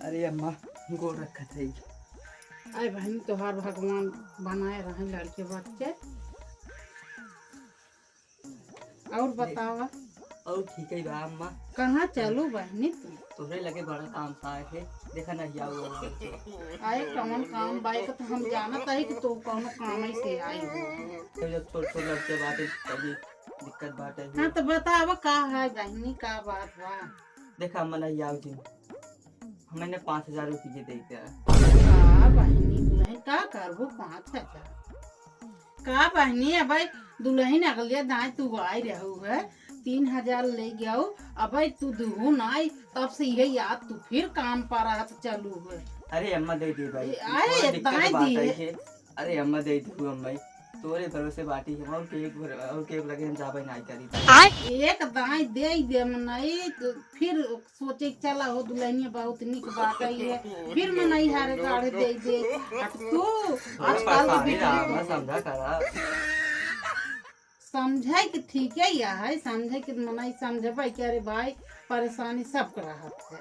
अरे अम्मा गोड़ रखा था। अरे बहन तोहार भगवान बनाए रहे लड़के बच्चे। और बतावा। और ठीक है बा अम्मा। कहाँ चलू बहनी तू? तोहरे लगे बड़ा काम था आए थे, देखा ना हिया हुआ आए कौन काम बाइक तो हम जानत है कि तू कौन काम से आई हो। जब छोट छोट लड़के बाटे तभी दिक्कत बाटे। हाँ तो बतावा का है बहनी, का बात बा? देखा अम्मा ना हिया जी मैंने 5,000 रुपये दे दिया। का बहनी दुल्हन का करबो 5,000? का बहनी अब दुल्हन अगले दाए तू आई रहू है 3,000 ले गया। अब तू दुहू नाई तब से यही याद तू फिर काम पर चलू है। अरे अम्मा दे दी भाई। अरे दी। अरे अम्मा दे दी अम्मा तोरे भरोसे बाटी है और केक लगे हम जाबे नहीं करी एक दाई दे नहीं तो फिर सोचे चला हो दुल्हनिया बहुत निक बात है फिर मैं नहीं हारे गाड़े दे तू आजकल समझा करा समझे कि ठीक है या है समझे कि मनाई समझे कि अरे भाई परेशानी सब राहत है,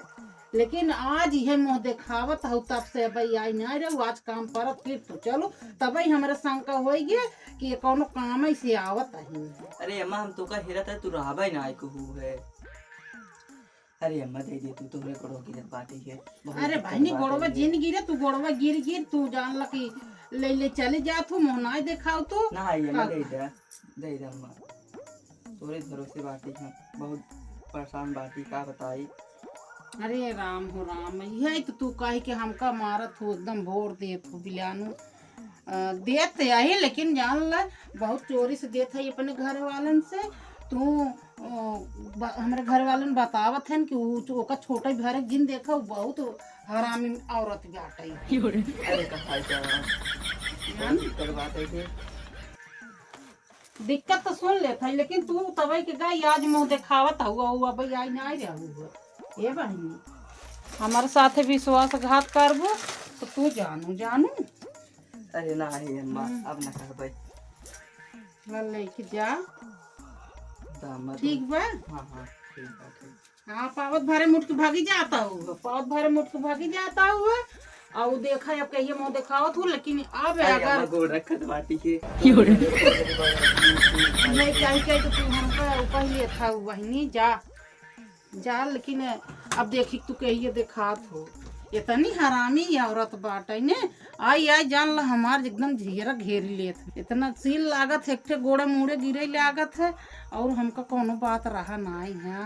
लेकिन आज यह मुँह देखावत हो तब से भाई आई नहीं रहो आज काम पर फिर तो चलो तब हमारे शंका हो गया कि ये कौन काम से आवत है। अरे अम्मा हम तो का हेरत है तू रहबे ना कहू है। अरे अम्मा दे दे तू तोरे गोड़वा गिरत बाटी है। अरे भाई नी गोड़वा जिन गिरे तू गोड़वा गिर तू जान ल कि ले चले जा तू मोहनाई देखाओ तू ना है अम्मा दे दे अम्मा तोरे भरोसे बाटी है बहुत परेशान बाटी का बताई। अरे राम हो राम यही तो तू कही कि हमका मारत हो एकदम भोर देत हो बिलानू देत यही, लेकिन जान ल बहुत चोरी से देत है अपने घर वालन से। तू हमारे घर वालन बतावत है कि ओका छोटा भर जिन देखा बहुत हरामी औरत बाटे। अरे दिक्कत तो सुन लेता है लेकिन तू तब के गाय आज मुँह देखावत हुआ भाई आई नहीं रहू ये बहनी हमारे साथ विश्वासघात करबो तो तू जानू। अरे ना है अम्मा अब ना कहबे लेके जा ठीक बा। हाँ हाँ ठीक है। हाँ पावत भरे मुठ के भागी जाता हूँ पावत भरे मुठ के भागी जाता हुआ और देखा अब कहिए मुँह दिखावत हूँ लेकिन अब अगर गोड़ रखत बाटी के नहीं चाहिए तो तू हमका पहले था बहनी जा लेकिन अब देखी तू कहिए दिखात हो इतनी हरामी औरत बाटे ने आई जान ला हमार एकदम झियरा घेरी लेत इतना सील लागत है एक गोड़े मुड़े गिरे लागत है और हमका कोनो बात रहा नहीं है।